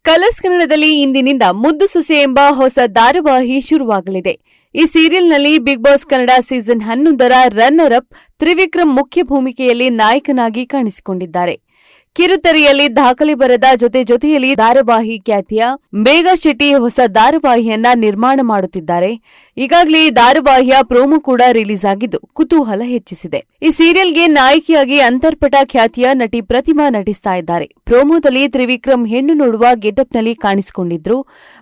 Colours ಕನ್ನಡದಲ್ಲಿ ಇಂದಿನಿಂದ ಮುದ್ದು ಸೊಸೆ ಎಂಬ ಹೊಸ ಧಾರಾವಾಹಿ ಶುರುವಾಗಲಿದೆ. ಈ ಸೀರಿಯಲ್ನಲ್ಲಿ ಬಿಗ್ ಬಾಸ್ ಕನ್ನಡ ಸೀಸನ್ 11ರ ರನ್ನರ್ ಅಪ್ ತ್ರಿವಿಕ್ರಮ್ ಮುಖ್ಯ ಭೂಮಿಕೆಯಲ್ಲಿ ನಾಯಕನಾಗಿ ಕಾಣಿಸಿಕೊಂಡಿದ್ದಾರೆ. ಕಿರುತೆರೆಯಲ್ಲಿ ದಾಖಲೆ ಬರದ ಜೊತೆಯಲ್ಲಿ ಧಾರಾವಾಹಿ ಖ್ಯಾತಿಯ ಮೇಘಾ ಶೆಟ್ಟಿ ಹೊಸ ಧಾರಾವಾಹಿಯನ್ನ ನಿರ್ಮಾಣ ಮಾಡುತ್ತಿದ್ದಾರೆ. ಈಗಾಗಲೇ ಈ ಧಾರಾವಾಹಿಯ ಪ್ರೋಮೋ ಕೂಡ ರಿಲೀಸ್ ಆಗಿದ್ದು ಕುತೂಹಲ ಹೆಚ್ಚಿಸಿದೆ. ಈ ಸೀರಿಯಲ್ಗೆ ನಾಯಕಿಯಾಗಿ ಅಂತರ್ಪಟ ಖ್ಯಾತಿಯ ನಟಿ ಪ್ರತಿಮಾ ನಟಿಸ್ತಾ ಇದ್ದಾರೆ. ಪ್ರೋಮೋದಲ್ಲಿ ತ್ರಿವಿಕ್ರಮ್ ಹೆಣ್ಣು ನೋಡುವ ಗೆಟಪ್ನಲ್ಲಿ ಕಾಣಿಸಿಕೊಂಡಿದ್ರು.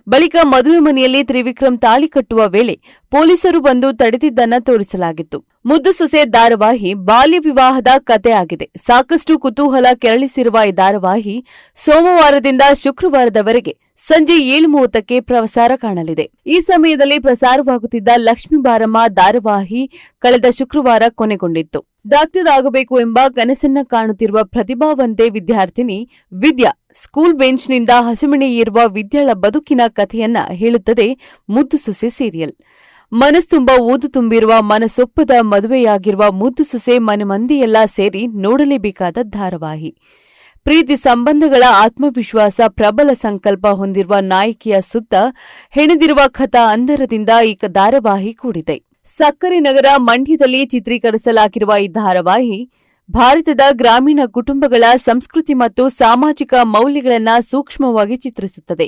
ಬಳಿಕ ಮದುವೆ ಮನೆಯಲ್ಲಿ ತ್ರಿವಿಕ್ರಮ್ ತಾಳಿ ಕಟ್ಟುವ ವೇಳೆ ಪೊಲೀಸರು ಬಂದು ತಡೆದಿದ್ದನ್ನ ತೋರಿಸಲಾಗಿತ್ತು. ಮುದ್ದು ಸೊಸೆ ಧಾರಾವಾಹಿ ಬಾಲ್ಯ ವಿವಾಹದ ಕತೆ ಆಗಿದೆ. ಸಾಕಷ್ಟು ಕುತೂಹಲ ಕೆರಳಿಸಿರುವ ಈ ಧಾರಾವಾಹಿ ಸೋಮವಾರದಿಂದ ಶುಕ್ರವಾರದವರೆಗೆ ಸಂಜೆ 7:30ಕ್ಕೆ ಪ್ರಸಾರ ಕಾಣಲಿದೆ. ಈ ಸಮಯದಲ್ಲಿ ಪ್ರಸಾರವಾಗುತ್ತಿದ್ದ ಲಕ್ಷ್ಮೀ ಬಾರಮ್ಮ ಧಾರಾವಾಹಿ ಕಳೆದ ಶುಕ್ರವಾರ ಕೊನೆಗೊಂಡಿತ್ತು. ಡಾಕ್ಟರ್ ಆಗಬೇಕು ಎಂಬ ಕನಸನ್ನ ಕಾಣುತ್ತಿರುವ ಪ್ರತಿಭಾವಂತೆ ವಿದ್ಯಾರ್ಥಿನಿ ವಿದ್ಯಾ ಸ್ಕೂಲ್ ಬೆಂಚ್ನಿಂದ ಹಸಿಮಣೆ ಏರುವ ವಿದ್ಯಾಳ ಬದುಕಿನ ಕಥೆಯನ್ನ ಹೇಳುತ್ತದೆ ಮುದ್ದು ಸೊಸೆ ಸೀರಿಯಲ್. ಮನಸ್ತುಂಬ ಓದು ತುಂಬಿರುವ ಮನಸೊಪ್ಪದ ಮದುವೆಯಾಗಿರುವ ಮುದ್ದು ಸೊಸೆ ಮನೆ ಮಂದಿಯೆಲ್ಲ ಸೇರಿ ನೋಡಲೇಬೇಕಾದ ಧಾರಾವಾಹಿ. ಪ್ರೀತಿ ಸಂಬಂಧಗಳ ಆತ್ಮವಿಶ್ವಾಸ ಪ್ರಬಲ ಸಂಕಲ್ಪ ಹೊಂದಿರುವ ನಾಯಕಿಯ ಸುತ್ತ ಹೆಣೆದಿರುವ ಕಥಾ ಅಂತರದಿಂದ ಈ ಧಾರಾವಾಹಿ ಕೂಡಿದೆ. ಸಕ್ಕರೆ ನಗರ ಮಂಡ್ಯದಲ್ಲಿ ಚಿತ್ರೀಕರಿಸಲಾಗಿರುವ ಈ ಧಾರಾವಾಹಿ ಭಾರತದ ಗ್ರಾಮೀಣ ಕುಟುಂಬಗಳ ಸಂಸ್ಕೃತಿ ಮತ್ತು ಸಾಮಾಜಿಕ ಮೌಲ್ಯಗಳನ್ನು ಸೂಕ್ಷ್ಮವಾಗಿ ಚಿತ್ರಿಸುತ್ತದೆ.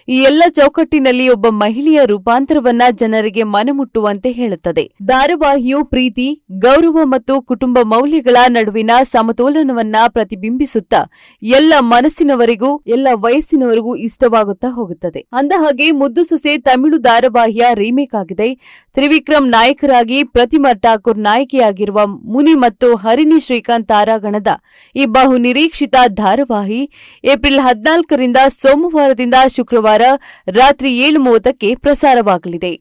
ಈ ಎಲ್ಲ ಚೌಕಟ್ಟಿನಲ್ಲಿ ಒಬ್ಬ ಮಹಿಳೆಯ ರೂಪಾಂತರವನ್ನ ಜನರಿಗೆ ಮನಮುಟ್ಟುವಂತೆ ಹೇಳುತ್ತದೆ. ಧಾರಾವಾಹಿಯು ಪ್ರೀತಿ, ಗೌರವ ಮತ್ತು ಕುಟುಂಬ ಮೌಲ್ಯಗಳ ನಡುವಿನ ಸಮತೋಲನವನ್ನ ಪ್ರತಿಬಿಂಬಿಸುತ್ತಾ ಎಲ್ಲ ಮನಸ್ಸಿನವರಿಗೂ ಎಲ್ಲ ವಯಸ್ಸಿನವರಿಗೂ ಇಷ್ಟವಾಗುತ್ತಾ ಹೋಗುತ್ತದೆ. ಅಂದಹಾಗೆ ಮುದ್ದು ಸೊಸೆ ತಮಿಳು ಧಾರಾವಾಹಿಯ ರೀಮೇಕ್ ಆಗಿದೆ. ತ್ರಿವಿಕ್ರಮ್ ನಾಯಕರಾಗಿ ಪ್ರತಿಮಾ ಠಾಕೂರ್ ನಾಯಕಿಯಾಗಿರುವ ಮುನಿ ಮತ್ತು ಹರಿಣಿ ಶ್ರೀಕಾಂತ್ ತಾರಾಗಣದ ಈ ಬಹು ನಿರೀಕ್ಷಿತ ಧಾರಾವಾಹಿ ಏಪ್ರಿಲ್ 14ರಿಂದ ಸೋಮವಾರದಿಂದ ಶುಕ್ರವಾರ ರಾತ್ರಿ 7:30ಕ್ಕೆ ಪ್ರಸಾರವಾಗಲಿದೆ.